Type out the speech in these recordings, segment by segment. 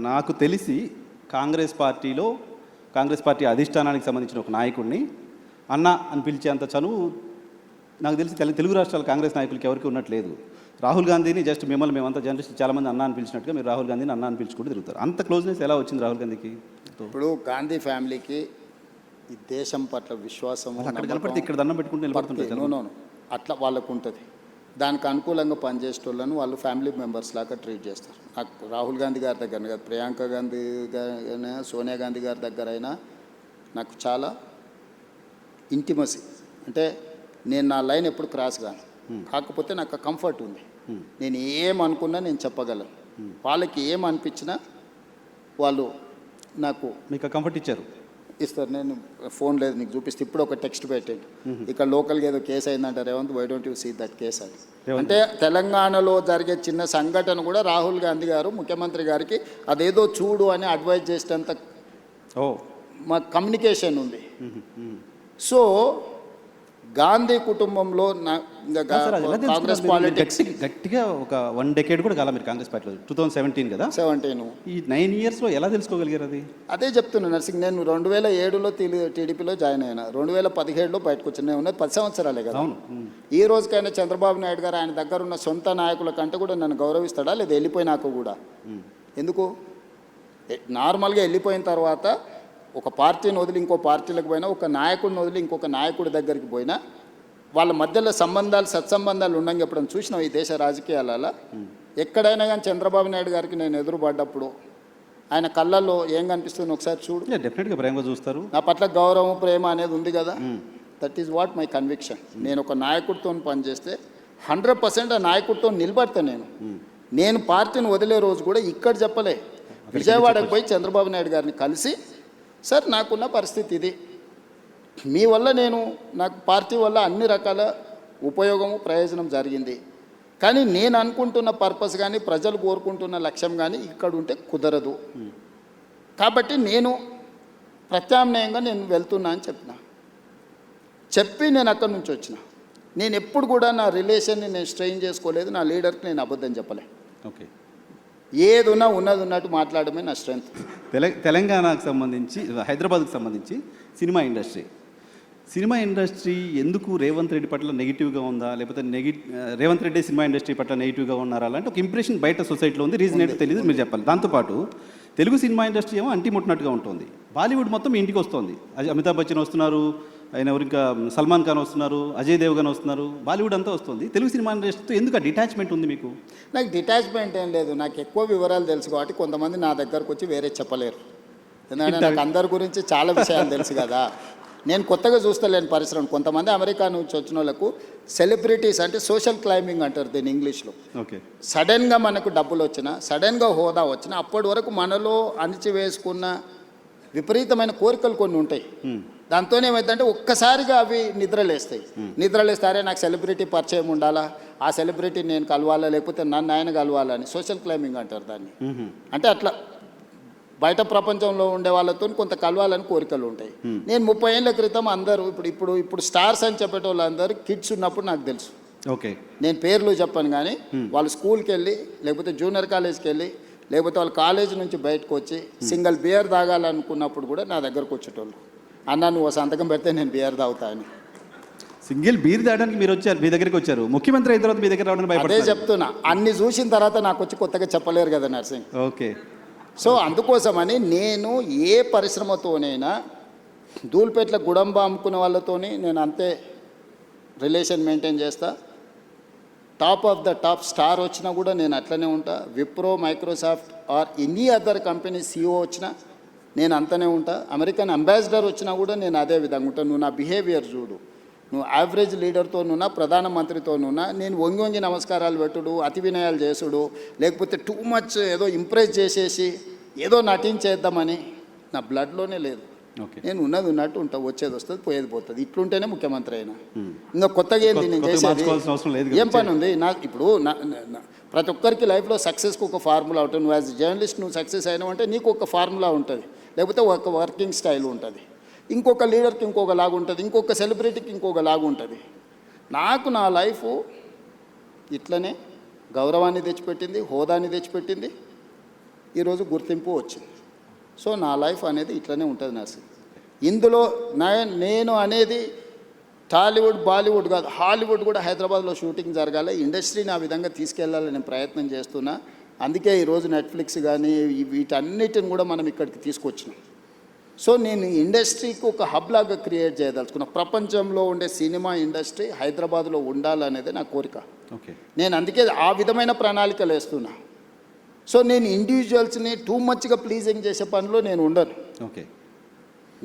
నాకు తెలిసి కాంగ్రెస్ పార్టీ అధిష్టానానికి సంబంధించిన ఒక నాయకుడిని అన్న అని పిలిచేంత చనువు నాకు తెలిసి తెలుగు రాష్ట్రాల కాంగ్రెస్ నాయకులకి ఎవరికి ఉన్నట్లేదు. రాహుల్ గాంధీని జస్ట్ మేమంతా జర్నలిస్ట్ చాలామంది అన్న అని పిలిచినట్టుగా మీరు రాహుల్ గాంధీని అన్న అని పిలుచుకుంటూ తిరుగుతారు. అంత క్లోజ్నెస్ ఎలా వచ్చింది రాహుల్ గాంధీకి? ఇప్పుడు గాంధీ ఫ్యామిలీకి ఈ దేశం పట్ల విశ్వాసం అక్కడ కనపడితే ఇక్కడ దండం పెట్టుకుంటూ నిలబడుతుంటారు. అట్లా వాళ్ళకు ఉంటుంది. దానికి అనుకూలంగా పనిచేసేటోళ్ళను వాళ్ళు ఫ్యామిలీ మెంబర్స్ లాగా ట్రీట్ చేస్తారు. నాకు రాహుల్ గాంధీ గారి దగ్గర కాదు, ప్రియాంక గాంధీ గారైనా సోనియా గాంధీ గారి దగ్గర అయినా నాకు చాలా ఇంటిమసీ. అంటే నేను నా లైన్ ఎప్పుడు క్రాస్ కాను, కాకపోతే నాకు కంఫర్ట్ ఉంది. నేను ఏమనుకున్నా నేను చెప్పగలను. వాళ్ళకి ఏమనిపించినా వాళ్ళు నాకు మీకు కంఫర్ట్ ఇస్తారు. నేను ఫోన్ లేదు నీకు చూపిస్తే ఇప్పుడు ఒక టెక్స్ట్ పెట్టండి, ఇక్కడ లోకల్గా ఏదో కేసు అయిందంట Revanth, why don't you see that case అని. అంటే తెలంగాణలో జరిగే చిన్న సంఘటన కూడా రాహుల్ గాంధీ గారు ముఖ్యమంత్రి గారికి అదేదో చూడు అని అడ్వైజ్ చేసేంత మా కమ్యూనికేషన్ ఉంది. సో గాంధీ కుటుంబంలో కాంగ్రెస్ పాలిటిక్స్ గట్టిగా ఒక 1 decade కూడా కాల మీరు కాంగ్రెస్ పార్టీలో 2017 కదా, 17 ఈ 9 yearsలో ఎలా తెలుసుకోగలిగారు? అది అదే చెప్తున్నా నర్సింగ్. నేను 2007లో టీడీపీలో జాయిన్ అయినా, 2017లో బయటకు వచ్చిన. నేను ఉన్నది 10 సంవత్సరాలే కదా. ఈ రోజుకైనా చంద్రబాబు నాయుడు గారు ఆయన దగ్గర ఉన్న సొంత నాయకుల కంటే కూడా నన్ను గౌరవిస్తాడా లేదా? వెళ్ళిపోయినాక కూడా ఎందుకు? నార్మల్గా వెళ్ళిపోయిన తర్వాత ఒక పార్టీని వదిలి ఇంకో పార్టీలకు పోయినా, ఒక నాయకుడిని వదిలి ఇంకొక నాయకుడి దగ్గరికి పోయినా వాళ్ళ మధ్యలో సత్సంబంధాలు ఉండగా ఎప్పుడైనా చూసినాం ఈ దేశ రాజకీయాలలో? ఎక్కడైనా కానీ చంద్రబాబు నాయుడు గారికి నేను ఎదురుపడ్డప్పుడు ఆయన కళ్ళల్లో ఏం కనిపిస్తుంది ఒకసారి చూడు. డెఫినెట్గా ప్రేమగా చూస్తారు. నా పట్ల గౌరవం ప్రేమ అనేది ఉంది కదా. That is what my conviction. నేను ఒక నాయకుడితో పనిచేస్తే 100% ఆ నాయకుడితో నిలబడతా. నేను పార్టీని వదిలే రోజు కూడా ఇక్కడ చెప్పలే, విజయవాడకు పోయి చంద్రబాబు నాయుడు గారిని కలిసి, సార్ నాకున్న పరిస్థితి ఇది, మీ వల్ల నాకు పార్టీ వల్ల అన్ని రకాల ఉపయోగము ప్రయోజనం జరిగింది, కానీ నేను అనుకుంటున్న పర్పస్ కానీ ప్రజలు కోరుకుంటున్న లక్ష్యం కానీ ఇక్కడ ఉంటే కుదరదు, కాబట్టి నేను ప్రత్యామ్నాయంగా నేను వెళ్తున్నా అని చెప్పి నేను అక్కడి నుంచి వచ్చిన. నేను ఎప్పుడు కూడా నా రిలేషన్ని నేను స్ట్రెయిన్ చేసుకోలేదు, నా లీడర్కి నేను అబద్ధం చెప్పలే. ఓకే, ఏదున్నా ఉన్నది ఉన్నట్టు మాట్లాడమే నా స్ట్రెంగ్త్. తెలంగాణకు సంబంధించి, హైదరాబాద్కు సంబంధించి సినిమా ఇండస్ట్రీ ఎందుకు రేవంత్ రెడ్డి పట్ల నెగిటివ్గా ఉందా, లేకపోతే రేవంత్ రెడ్డి సినిమా ఇండస్ట్రీ పట్ల నెగిటివ్గా ఉన్నారా అలాంటి ఒక ఇంప్రెషన్ బయట సొసైటీలో ఉంది. రీజన్ ఏంటో తెలియదు, మీరు చెప్పాలి. దాంతోపాటు తెలుగు సినిమా ఇండస్ట్రీ ఏమో అంటిముట్టినట్టుగా ఉంటుంది. బాలీవుడ్ మొత్తం ఇంటికి వస్తుంది. అమితాబ్ బచ్చన్ వస్తున్నారు, ఆయన ఎవరు ఇంకా సల్మాన్ ఖాన్ వస్తున్నారు, అజయ్ దేవ్గన్ వస్తున్నారు, బాలీవుడ్ అంతా వస్తుంది. తెలుగు సినిమా ఇండస్ట్రీతో ఎందుకు ఆ డిటాచ్మెంట్ ఉంది మీకు? నాకు డిటాచ్మెంట్ ఏం లేదు. నాకు ఎక్కువ వివరాలు తెలుసు కాబట్టి కొంతమంది నా దగ్గరకు వచ్చి వేరే చెప్పలేరు. ఎందుకంటే నాకు అందరి గురించి చాలా విషయాలు తెలుసు కదా. నేను కొత్తగా చూస్తలేను పరిశ్రమ. కొంతమంది అమెరికా నుంచి వచ్చిన వాళ్ళకు సెలబ్రిటీస్ అంటే సోషల్ క్లైంబింగ్ అంటారు దీన్ని ఇంగ్లీష్లో. ఓకే, సడన్గా మనకు డబ్బులు వచ్చినా, సడన్గా హోదా వచ్చినా, అప్పటి వరకు మనలో అణిచివేసుకున్న విపరీతమైన కోరికలు కొన్ని ఉంటాయి. దాంతో ఏమైందంటే ఒక్కసారిగా అవి నిద్రలేస్తారే నాకు సెలబ్రిటీ పరిచయం ఉండాలా, ఆ సెలబ్రిటీ నేను కలవాలా, లేకపోతే నన్ను ఆయన కలవాలా అని సోషల్ క్లైంబింగ్ అంటారు దాన్ని. అంటే అట్లా బయట ప్రపంచంలో ఉండే వాళ్ళతో కొంత కలవాలని కోరికలు ఉంటాయి. నేను 30 ఏళ్ళ క్రితం అందరూ ఇప్పుడు స్టార్స్ అని చెప్పేటోళ్ళు అందరూ కిడ్స్ ఉన్నప్పుడు నాకు తెలుసు. ఓకే, నేను పేర్లు చెప్పాను కానీ వాళ్ళు స్కూల్కి వెళ్ళి, లేకపోతే జూనియర్ కాలేజ్కి వెళ్ళి, లేకపోతే వాళ్ళు కాలేజీ నుంచి బయటకు వచ్చి సింగిల్ బియర్ తాగాలనుకున్నప్పుడు కూడా నా దగ్గరకు వచ్చేటోళ్ళు. అన్న నువ్వు సంతకం పెడితే నేను బియర్ తాగుతా అని. సింగిల్ బీర్ తాగడానికి మీరు వచ్చారు, మీ దగ్గరికి వచ్చారు. ముఖ్యమంత్రి అయిన తర్వాత మీ దగ్గర రావడానికి భయపడతారు. అదే చెప్తున్నా, అన్ని చూసిన తర్వాత నాకు వచ్చి కొత్తగా చెప్పలేరు కదా నర్సింగ్. ఓకే, సో అందుకోసమని నేను ఏ పరిశ్రమతోనైనా ధూళిపేటల గుడంబ అమ్ముకునే వాళ్ళతోని నేను అంతే రిలేషన్ మెయింటైన్ చేస్తా. Top of the top star వచ్చినా కూడా నేను అట్లనే ఉంటా. Wipro, Microsoft or any other company CEO వచ్చినా నేను అంతనే ఉంటా. అమెరికన్ అంబాసిడర్ వచ్చినా కూడా నేను అదే విధంగా ఉంటాను. నువ్వు నా బిహేవియర్ చూడు, నువ్వు యావరేజ్ లీడర్తోనున్నా, ప్రధానమంత్రితోనున్నా నేను వంగి నమస్కారాలు పెట్టుడు, అతి వినయాలు చేసుడు, లేకపోతే టూ మచ్ ఏదో ఇంప్రెస్ చేసేసి ఏదో నటించేద్దామని నా బ్లడ్లోనే లేదు. నేను ఉన్నది ఉన్నట్టు ఉంటా, వచ్చేది వస్తుంది, పోయేది పోతుంది. ఇట్లుంటేనే ముఖ్యమంత్రి అయినా. ఇంకా కొత్తగా ఏంది నేను చేసేది? ఏం పని ఉంది ఇప్పుడు ప్రతి ఒక్కరికి లైఫ్లో సక్సెస్కి ఒక ఫార్ములా ఉంటుంది. నువ్వు యాజ్ జర్నలిస్ట్ నువ్వు సక్సెస్ అయినావంటే నీకు ఒక ఫార్ములా ఉంటుంది, లేకపోతే ఒక వర్కింగ్ స్టైల్ ఉంటుంది. ఇంకొక లీడర్కి ఇంకొక లాగా ఉంటుంది, ఇంకొక సెలబ్రిటీకి ఇంకొక లాగా ఉంటుంది. నాకు నా లైఫ్ ఇట్లనే గౌరవాన్ని తెచ్చిపెట్టింది, హోదాని తెచ్చిపెట్టింది. ఈరోజు గుర్తింపు వచ్చింది. సో నా లైఫ్ అనేది ఇట్లనే ఉంటుంది నర్సింగ్. ఇందులో నేను అనేది టాలీవుడ్ బాలీవుడ్ కాదు, హాలీవుడ్ కూడా హైదరాబాద్లో షూటింగ్ జరగాలి, ఇండస్ట్రీని ఆ విధంగా తీసుకెళ్లాలని నేను ప్రయత్నం చేస్తున్నా. అందుకే ఈరోజు నెట్ఫ్లిక్స్ కానీ వీటన్నిటిని కూడా మనం ఇక్కడికి తీసుకొచ్చినాం. సో నేను ఇండస్ట్రీకి ఒక హబ్ లాగా క్రియేట్ చేయదలుచుకున్నా. ప్రపంచంలో ఉండే సినిమా ఇండస్ట్రీ హైదరాబాద్లో ఉండాలనేది నా కోరిక. ఓకే, నేను అందుకే ఆ విధమైన ప్రణాళికలు వేస్తున్నా. సో నేను ఇండివిజువల్స్ని టూ మచ్గా ప్లీజింగ్ చేసే పనిలో నేను ఉండను. ఓకే,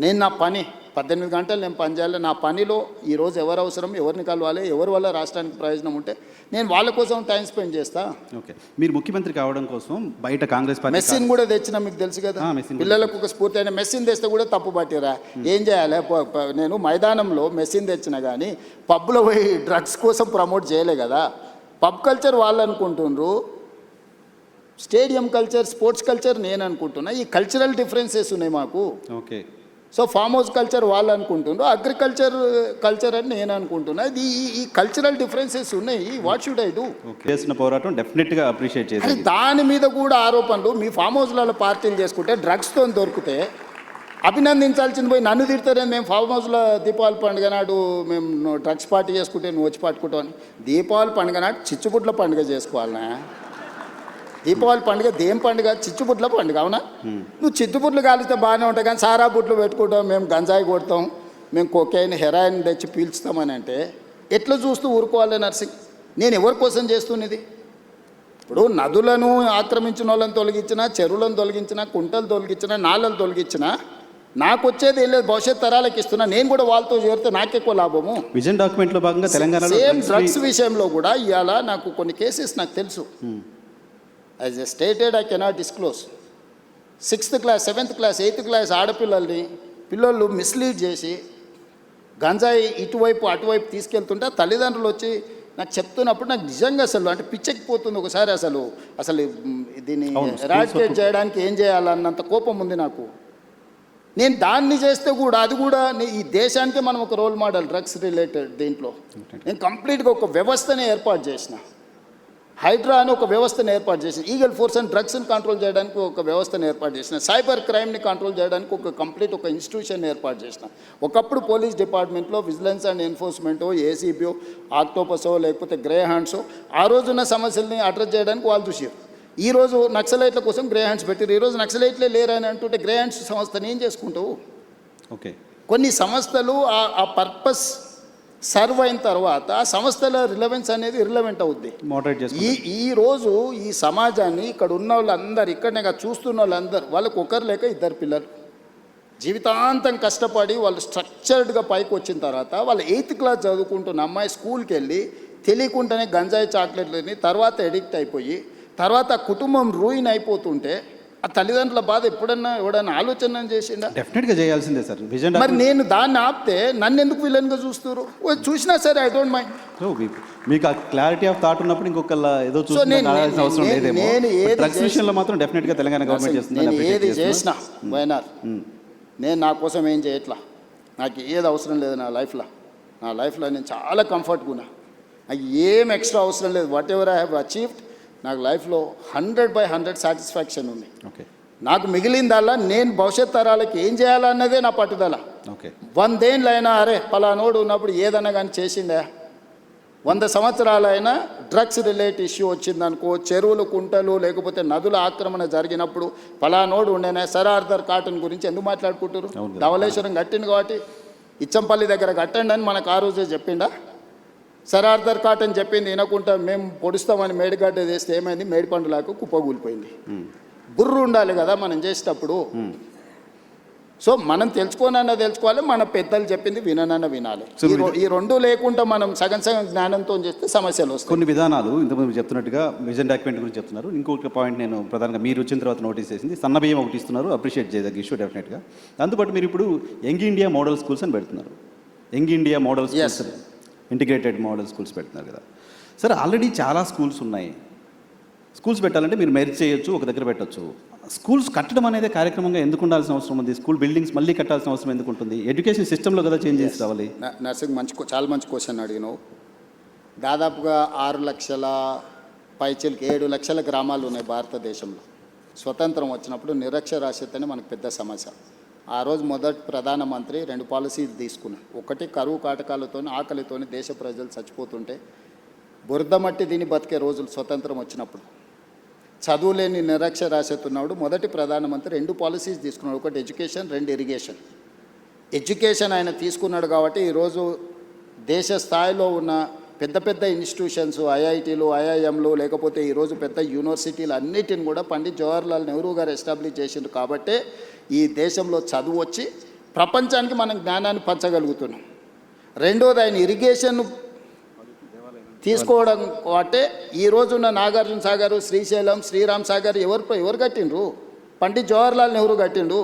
నేను నా పని 18 గంటలు నేను పని చేయాలి. నా పనిలో ఈరోజు ఎవరు అవసరం, ఎవరిని కలవాలి, ఎవరి వల్ల రాష్ట్రానికి ప్రయోజనం ఉంటే నేను వాళ్ళ కోసం టైం స్పెండ్ చేస్తా. ఓకే. మీరు ముఖ్యమంత్రి కావడం కోసం బయట కాంగ్రెస్ పార్టీ మెస్సిన్ కూడా తెచ్చినా మీకు తెలుసు కదా, మెస్సిన్ పిల్లలకు ఒక స్ఫూర్తి అయిన మెస్సిన్ తెస్తే కూడా తప్పు పట్టిరా. ఏం చేయాలి, నేను మైదానంలో మెస్సిన్ తెచ్చినా కానీ పబ్లో పోయి డ్రగ్స్ కోసం ప్రమోట్ చేయలే కదా. పబ్ కల్చర్ వాళ్ళు అనుకుంటుండ్రు, స్టేడియం కల్చర్, స్పోర్ట్స్ కల్చర్ నేను అనుకుంటున్నా. ఈ కల్చరల్ డిఫరెన్సెస్ ఉన్నాయి మాకు. Okay. So farm house culture వాళ్ళు అనుకుంటుండ్రు, కల్చర్ అని నేను అనుకుంటున్నా. ఇది ఈ కల్చరల్ డిఫరెన్సెస్ ఉన్నాయి. What should I do? చేసిన పోరాటం డెఫినెట్గా అప్రిషియేట్ అని చేయాలి. దాని మీద కూడా ఆరోపణలు. మీ ఫామ్ హౌస్లలో పార్టీలు చేసుకుంటే డ్రగ్స్తో దొరికితే అభినందించాల్సింది పోయి నన్ను తిడతారని. మేము ఫామ్ హౌస్లో దీపావళి పండుగ నాడు మేము డ్రగ్స్ పార్టీ చేసుకుంటే నువ్వు వచ్చి పట్టుకుంటావు అని. దీపావళి పండుగ నాడు చిచ్చుబుడ్ల పండుగ చేసుకోవాలనా? దీపావళి పండుగ దేం పండుగ? చిచ్చుబుడ్ల పండుగ, అవునా? నువ్వు చిచ్చుబుడ్లు కాలిస్తే బాగానే ఉంటాయి, కానీ సారా బుడ్లు పెట్టుకుంటాం, మేము గంజాయి కొడతాం, మేము కొకైన్ హెరాయిన్ తెచ్చి పీల్చుతామని అంటే ఎట్లా చూస్తూ ఊరుకోవాలి నర్సింగ్? నేను ఎవరి కోసం చేస్తున్నది? ఇప్పుడు నదులను ఆక్రమించిన వాళ్ళని తొలగించినా, చెరువులను తొలగించినా, కుంటలు తొలగించినా, నాళ్ళలు తొలగించినా నాకు వచ్చేది ఏం లేదు, భవిష్యత్ తరాలకు ఇస్తున్నా. నేను కూడా వాళ్ళతో చేరితే నాకెక్కువ లాభము. విజన్ డాక్యుమెంట్లో భాగంగా తెలంగాణలో సేమ్ డ్రగ్స్ విషయంలో కూడా ఇవాళ నాకు కొన్ని కేసెస్ నాకు తెలుసు. As a stated I cannot disclose. 6th class, 7th class, 8th class పిల్లలు మిస్లీడ్ చేసి గంజాయి ఇటువైపు అటువైపు తీసుకెళ్తుంటే తల్లిదండ్రులు వచ్చి నాకు చెప్తున్నప్పుడు నాకు నిజంగా అసలు అంటే పిచ్చెక్కిపోతుంది ఒకసారి. అసలు దీన్ని ఎరాడికేట్ చేయడానికి ఏం చేయాలన్నంత కోపం ఉంది నాకు. నేను దాన్ని చేస్తే కూడా అది కూడా ఈ దేశానికే మనం ఒక రోల్ మోడల్ డ్రగ్స్ రిలేటెడ్ దీంట్లో. నేను కంప్లీట్గా ఒక వ్యవస్థనే ఏర్పాటు చేసిన. హైడ్రా అని ఒక వ్యవస్థను ఏర్పాటు చేసిన, ఈగల్ ఫోర్స్ అండ్ డ్రగ్స్ని కంట్రోల్ చేయడానికి ఒక వ్యవస్థను ఏర్పాటు చేసిన, సైబర్ క్రైమ్ని కంట్రోల్ చేయడానికి ఒక ఇన్స్టిట్యూషన్ ఏర్పాటు చేసిన. ఒకప్పుడు పోలీస్ డిపార్ట్మెంట్లో విజిలెన్స్ అండ్ ఎన్ఫోర్స్మెంటో, ఏసీబీఓ, ఆక్టోపసో లేకపోతే గ్రే హ్యాండ్సో ఆ రోజున్న సమస్యల్ని అడ్రస్ చేయడానికి వాళ్ళు చూసారు. ఈరోజు నక్సలైట్ల కోసం గ్రే హ్యాండ్స్ పెట్టారు. ఈరోజు నక్సలైట్లే లేరని అంటుంటే గ్రే హ్యాండ్స్ సంస్థని ఏం చేసుకుంటావు? ఓకే. కొన్ని సంస్థలు ఆ పర్పస్ సర్వ్ అయిన తర్వాత ఆ సంస్థల రిలవెన్స్ అనేది రిలవెంట్ అవుద్ది. ఈరోజు ఈ సమాజాన్ని ఇక్కడ ఉన్న వాళ్ళందరూ, ఇక్కడనే చూస్తున్న వాళ్ళందరూ, వాళ్ళకు ఒకరు లేక 2 పిల్లలు జీవితాంతం కష్టపడి వాళ్ళు స్ట్రక్చర్డ్గా పైకి వచ్చిన తర్వాత వాళ్ళు 8th క్లాస్ చదువుకుంటున్న అమ్మాయి స్కూల్కి వెళ్ళి తెలియకుండానే గంజాయి చాక్లెట్లని తర్వాత ఎడిక్ట్ అయిపోయి తర్వాత కుటుంబం రూయిన్ అయిపోతుంటే ఆ తల్లిదండ్రుల బాధ ఎవడన్నా ఆలోచన చేసిండా? డెఫినెట్గా చేయాల్సిందే సార్. విజన్ మరి నేను దాన్ని ఆపితే నన్ను ఎందుకు విలన్గా చూస్తారు? చూసినా సరే ఐ డోంట్ మైండ్. మీకు ఆ క్లారిటీ ఆఫ్ థాట్ ఉన్నప్పుడు ఇంకొకళ్ళ ఏదో చూడాల్సిన అవసరం లేదేమో. డ్రగ్స్ విషయంలో మాత్రం డెఫినెట్గా తెలంగాణ గవర్నమెంట్ చేస్తుంది. నేను ఏది చేసినా వైనార్ నేను నా కోసం ఏం చేయట్లా. నాకు ఏది అవసరం లేదు నా లైఫ్లో నేను చాలా కంఫర్ట్గా ఉన్నా. నాకు ఏం ఎక్స్ట్రా అవసరం లేదు. What ever I have achieved నాకు లైఫ్లో 100/100 సాటిస్ఫాక్షన్ ఉంది. ఓకే. నాకు మిగిలిందల్లా నేను భవిష్యత్ తరాలకి ఏం చేయాలన్నదే నా పట్టుదల. ఓకే. 100 ఏళ్ళైనా అరే పలానోడు ఉన్నప్పుడు ఏదన్నా కానీ చేసిండే, 100 సంవత్సరాలైనా డ్రగ్స్ రిలేటెడ్ ఇష్యూ వచ్చిందనుకో, చెరువులు, కుంటలు లేకపోతే నదుల ఆక్రమణ జరిగినప్పుడు పలానోడు ఉండేనా. సర్ ఆర్థర్ కాటన్ గురించి ఎందుకు మాట్లాడుకుంటారు? ధవళేశ్వరం కట్టింది కాబట్టి ఇచ్చంపల్లి దగ్గర కట్టండి అని మనకు ఆ రోజే చెప్పిండా? సర్ ఆర్థర్ కాటన్ చెప్పింది వినకుండా మేము పొడుస్తామని మేడిగడ్డ చేస్తే ఏమైంది? మేడిపండులాకు కుప్పగూలిపోయింది. బుర్రు ఉండాలి కదా మనం చేసేటప్పుడు. సో మనం తెలుసుకోవాలి, మన పెద్దలు చెప్పింది వినాలి. ఈ రెండు లేకుండా మనం సగం జ్ఞానంతో చేస్తే సమస్యలు వస్తాయి. కొన్ని విధానాలు ఇంతకుముందు చెప్తున్నట్టుగా విజన్ డాక్యుమెంట్ గురించి చెప్తున్నారు. ఇంకొక పాయింట్ నేను ప్రధానంగా మీరు వచ్చిన తర్వాత నోటీస్ చేసింది, సన్నబియ్యం ఒకటి ఇస్తున్నారు, అప్రిషియేట్ చేయదగ్గ ఇష్యూ డెఫినెట్గా. దాంతోపాటు మీరు ఇప్పుడు యంగ్ ఇండియా మోడల్ స్కూల్స్ అని పెడుతున్నారు. Young India model schools, integrated model schools పెడుతున్నారు కదా సార్. ఆల్రెడీ చాలా స్కూల్స్ ఉన్నాయి. స్కూల్స్ పెట్టాలంటే మీరు మెర్జ్ చేయొచ్చు, ఒక దగ్గర పెట్టచ్చు. స్కూల్స్ కట్టడం అనేది కార్యక్రమంగా ఎందుకు ఉండాల్సిన అవసరం ఉంది? స్కూల్ బిల్డింగ్స్ మళ్ళీ కట్టాల్సిన అవసరం ఎందుకు ఉంటుంది? ఎడ్యుకేషన్ సిస్టంలో కదా చేంజెస్ రావాలి. నర్సింగ్ చాలా మంచి క్వశ్చన్ అడిగినావు. దాదాపుగా 6 లక్షల పైచీలకి 7 లక్షల గ్రామాలు ఉన్నాయి భారతదేశంలో. స్వతంత్రం వచ్చినప్పుడు నిరక్షరాస్యతనే మనకు పెద్ద సమస్య. ఆ రోజు మొదటి ప్రధానమంత్రి 2 పాలసీలు తీసుకున్నాడు. ఒకటి, కరువు కాటకాలతో ఆకలితో దేశ ప్రజలు చచ్చిపోతుంటే బురద మట్టి తిని బతికే రోజులు స్వతంత్రం వచ్చినప్పుడు. చదువులేని నిరక్షరాస్యత ఉన్నప్పుడు మొదటి ప్రధానమంత్రి 2 పాలసీస్ తీసుకున్నాడు. ఒకటి ఎడ్యుకేషన్, 2 ఇరిగేషన్. ఎడ్యుకేషన్ ఆయన తీసుకున్నాడు కాబట్టి ఈరోజు దేశ స్థాయిలో ఉన్న పెద్ద పెద్ద ఇన్స్టిట్యూషన్స్, ఐఐటీలు, ఐఐఎంలు, లేకపోతే ఈరోజు పెద్ద యూనివర్సిటీలు అన్నిటిని కూడా పండిత్ జవహర్లాల్ నెహ్రూ గారు ఎస్టాబ్లిష్ చేసిండ్రు. కాబట్టే ఈ దేశంలో చదువు వచ్చి ప్రపంచానికి మనం జ్ఞానాన్ని పంచగలుగుతున్నాం. రెండోది, ఆయన ఇరిగేషన్ తీసుకోవడం అంటే ఈ రోజున్న నాగార్జున సాగర్, శ్రీశైలం, శ్రీరామ్ సాగర్ ఎవరు కట్టిండ్రు? పండిత్ జవహర్లాల్ నెహ్రూ కట్టిండు.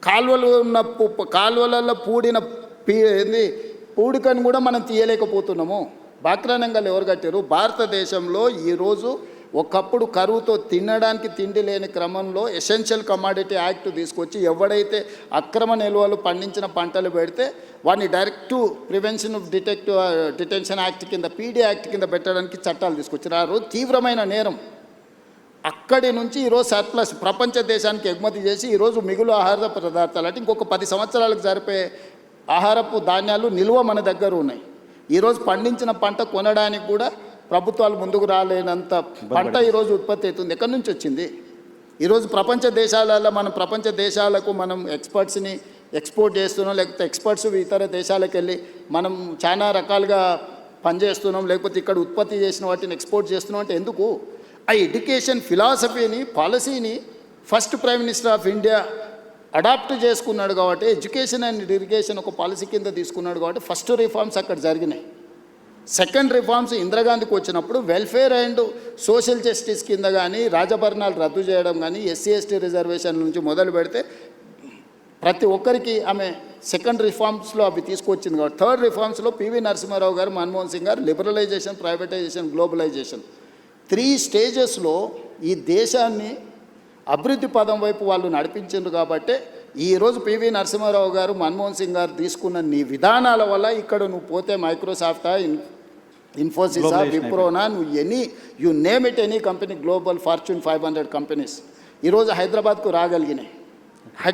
కాలువలు ఉన్న కాలువలలో పూడిన పూడికను కూడా మనం తీయలేకపోతున్నాము. బాక్రానంగాలు ఎవరు కట్టారు? భారతదేశంలో ఈరోజు ఒకప్పుడు కరువుతో తినడానికి తిండి లేని క్రమంలో ఎసెన్షియల్ కమాడిటీ యాక్ట్ తీసుకొచ్చి ఎవడైతే అక్రమ నిల్వలు పండించిన పంటలు పెడితే వాడిని direct prevention of detention act కింద, పీడీ యాక్ట్ కింద పెట్టడానికి చట్టాలు తీసుకొచ్చారు. ఆ రోజు తీవ్రమైన నేరం. అక్కడి నుంచి ఈరోజు సర్ప్లస్ ప్రపంచ దేశానికి ఎగుమతి చేసి ఈరోజు మిగులు ఆహార పదార్థాలు అంటే ఇంకొక 10 సంవత్సరాలకు జరిపే ఆహారపు ధాన్యాలు నిల్వ మన దగ్గర ఉన్నాయి. ఈరోజు పండించిన పంట కొనడానికి కూడా ప్రభుత్వాలు ముందుకు రాలేనంత పంట ఈరోజు ఉత్పత్తి అవుతుంది. ఎక్కడి నుంచి వచ్చింది? ఈరోజు ప్రపంచ దేశాలలో ప్రపంచ దేశాలకు మనం ఎక్స్పర్ట్స్ని ఎక్స్పోర్ట్ చేస్తున్నాం, లేకపోతే ఎక్స్పర్ట్స్ ఇతర దేశాలకు వెళ్ళి మనం చాలా రకాలుగా పనిచేస్తున్నాం, లేకపోతే ఇక్కడ ఉత్పత్తి చేసిన వాటిని ఎక్స్పోర్ట్ చేస్తున్నాం అంటే ఎందుకు? ఆ ఎడ్యుకేషన్ ఫిలాసఫీని, పాలసీని first prime minister of India adopt చేసుకున్నాడు కాబట్టి, ఎడ్యుకేషన్ అండ్ ఇరిగేషన్ ఒక పాలసీ కింద తీసుకున్నాడు కాబట్టి ఫస్ట్ రిఫార్మ్స్ అక్కడ జరిగినాయి. సెకండ్ రిఫార్మ్స్ ఇందిరాగాంధీకి వచ్చినప్పుడు వెల్ఫేర్ అండ్ సోషల్ జస్టిస్ కింద కానీ రాజభరణాలు రద్దు చేయడం కానీ ఎస్సీ ఎస్టీ రిజర్వేషన్ నుంచి మొదలు పెడితే ప్రతి ఒక్కరికి ఆమె సెకండ్ రిఫార్మ్స్లో అవి తీసుకొచ్చింది కాబట్టి, థర్డ్ రిఫార్మ్స్లో పివి నరసింహారావు గారు, మన్మోహన్ సింగ్ గారు లిబరలైజేషన్, ప్రైవేటైజేషన్, గ్లోబలైజేషన్ 3 స్టేజెస్లో ఈ దేశాన్ని అభివృద్ధి పదం వైపు వాళ్ళు నడిపించారు. కాబట్టి ఈరోజు పివి నరసింహారావు గారు, మన్మోహన్ సింగ్ గారు తీసుకున్న నీ విధానాల వల్ల ఇక్కడ నువ్వు పోతే మైక్రోసాఫ్టా, ఇన్ఫోసిసా, విప్రోనా, నువ్వు you name it, any company, global fortune 500 companies ఈరోజు హైదరాబాద్కు రాగలిగినాయి.